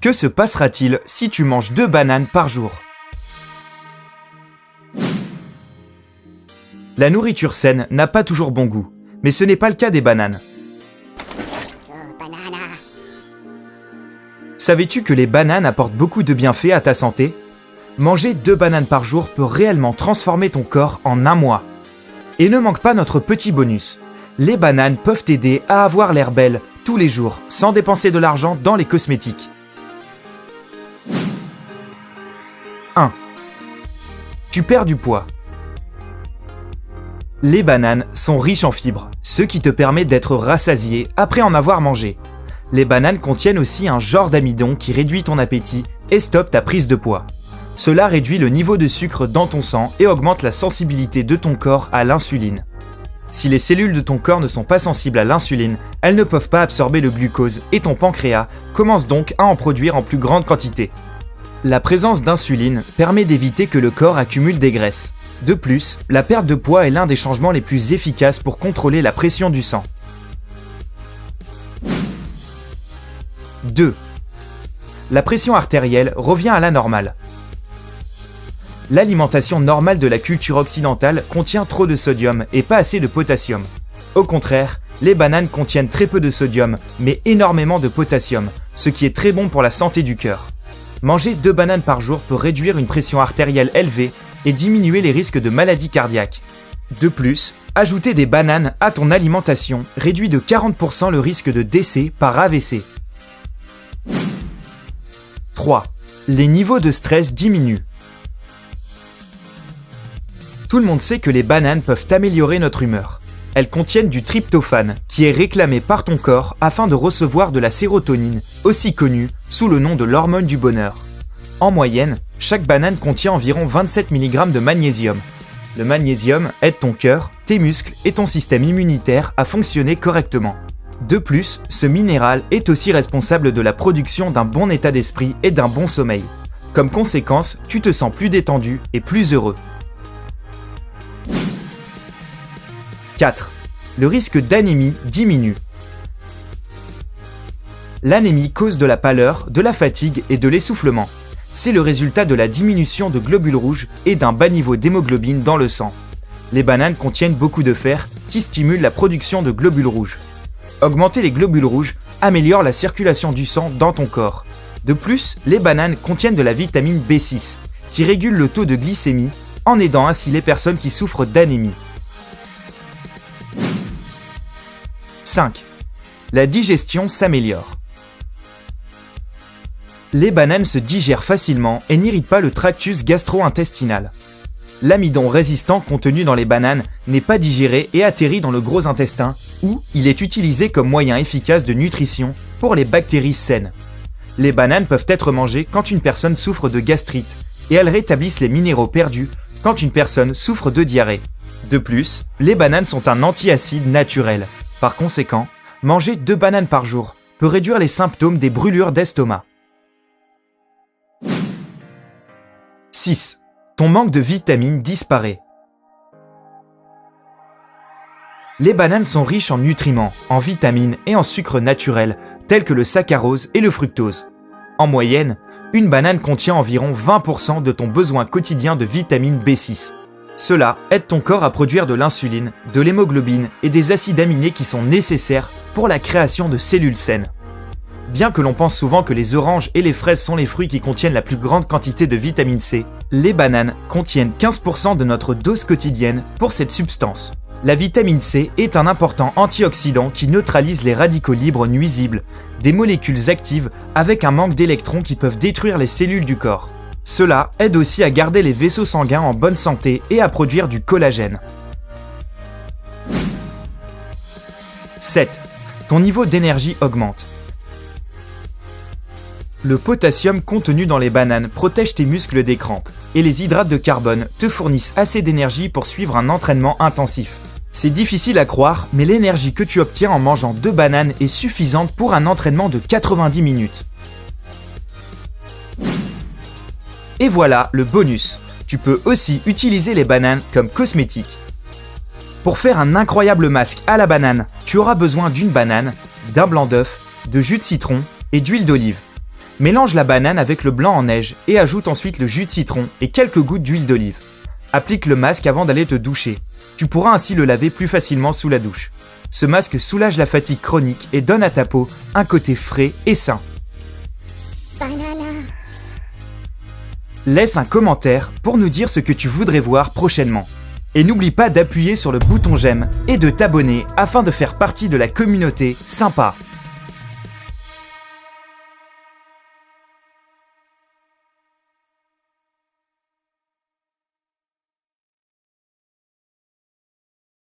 Que se passera-t-il si tu manges 2 bananes par jour? La nourriture saine n'a pas toujours bon goût, mais ce n'est pas le cas des bananes. Savais-tu que les bananes apportent beaucoup de bienfaits à ta santé? Manger 2 bananes par jour peut réellement transformer ton corps en un mois. Et ne manque pas notre petit bonus. Les bananes peuvent t'aider à avoir l'air belle tous les jours, sans dépenser de l'argent dans les cosmétiques. 1. Tu perds du poids. Les bananes sont riches en fibres, ce qui te permet d'être rassasié après en avoir mangé. Les bananes contiennent aussi un genre d'amidon qui réduit ton appétit et stoppe ta prise de poids. Cela réduit le niveau de sucre dans ton sang et augmente la sensibilité de ton corps à l'insuline. Si les cellules de ton corps ne sont pas sensibles à l'insuline, elles ne peuvent pas absorber le glucose et ton pancréas commence donc à en produire en plus grande quantité. La présence d'insuline permet d'éviter que le corps accumule des graisses. De plus, la perte de poids est l'un des changements les plus efficaces pour contrôler la pression du sang. 2. La pression artérielle revient à la normale. L'alimentation normale de la culture occidentale contient trop de sodium et pas assez de potassium. Au contraire, les bananes contiennent très peu de sodium, mais énormément de potassium, ce qui est très bon pour la santé du cœur. Manger 2 bananes par jour peut réduire une pression artérielle élevée et diminuer les risques de maladies cardiaques. De plus, ajouter des bananes à ton alimentation réduit de 40% le risque de décès par AVC. 3. Les niveaux de stress diminuent. Tout le monde sait que les bananes peuvent améliorer notre humeur. Elles contiennent du tryptophane, qui est réclamé par ton corps afin de recevoir de la sérotonine, aussi connue sous le nom de l'hormone du bonheur. En moyenne, chaque banane contient environ 27 mg de magnésium. Le magnésium aide ton cœur, tes muscles et ton système immunitaire à fonctionner correctement. De plus, ce minéral est aussi responsable de la production d'un bon état d'esprit et d'un bon sommeil. Comme conséquence, tu te sens plus détendu et plus heureux. 4. Le risque d'anémie diminue. L'anémie cause de la pâleur, de la fatigue et de l'essoufflement. C'est le résultat de la diminution de globules rouges et d'un bas niveau d'hémoglobine dans le sang. Les bananes contiennent beaucoup de fer qui stimule la production de globules rouges. Augmenter les globules rouges améliore la circulation du sang dans ton corps. De plus, les bananes contiennent de la vitamine B6 qui régule le taux de glycémie en aidant ainsi les personnes qui souffrent d'anémie. 5. La digestion s'améliore. Les bananes se digèrent facilement et n'irritent pas le tractus gastro-intestinal. L'amidon résistant contenu dans les bananes n'est pas digéré et atterrit dans le gros intestin où il est utilisé comme moyen efficace de nutrition pour les bactéries saines. Les bananes peuvent être mangées quand une personne souffre de gastrite et elles rétablissent les minéraux perdus quand une personne souffre de diarrhée. De plus, les bananes sont un antiacide naturel. Par conséquent, manger 2 bananes par jour peut réduire les symptômes des brûlures d'estomac. 6. Ton manque de vitamines disparaît. Les bananes sont riches en nutriments, en vitamines et en sucres naturels, tels que le saccharose et le fructose. En moyenne, une banane contient environ 20% de ton besoin quotidien de vitamine B6. Cela aide ton corps à produire de l'insuline, de l'hémoglobine et des acides aminés qui sont nécessaires pour la création de cellules saines. Bien que l'on pense souvent que les oranges et les fraises sont les fruits qui contiennent la plus grande quantité de vitamine C, les bananes contiennent 15% de notre dose quotidienne pour cette substance. La vitamine C est un important antioxydant qui neutralise les radicaux libres nuisibles, des molécules actives avec un manque d'électrons qui peuvent détruire les cellules du corps. Cela aide aussi à garder les vaisseaux sanguins en bonne santé et à produire du collagène. 7. Ton niveau d'énergie augmente. Le potassium contenu dans les bananes protège tes muscles des crampes et les hydrates de carbone te fournissent assez d'énergie pour suivre un entraînement intensif. C'est difficile à croire, mais l'énergie que tu obtiens en mangeant 2 bananes est suffisante pour un entraînement de 90 minutes. Et voilà le bonus. Tu peux aussi utiliser les bananes comme cosmétique. Pour faire un incroyable masque à la banane, tu auras besoin d'une banane, d'un blanc d'œuf, de jus de citron et d'huile d'olive. Mélange la banane avec le blanc en neige et ajoute ensuite le jus de citron et quelques gouttes d'huile d'olive. Applique le masque avant d'aller te doucher. Tu pourras ainsi le laver plus facilement sous la douche. Ce masque soulage la fatigue chronique et donne à ta peau un côté frais et sain. Laisse un commentaire pour nous dire ce que tu voudrais voir prochainement. Et n'oublie pas d'appuyer sur le bouton j'aime et de t'abonner afin de faire partie de la communauté sympa.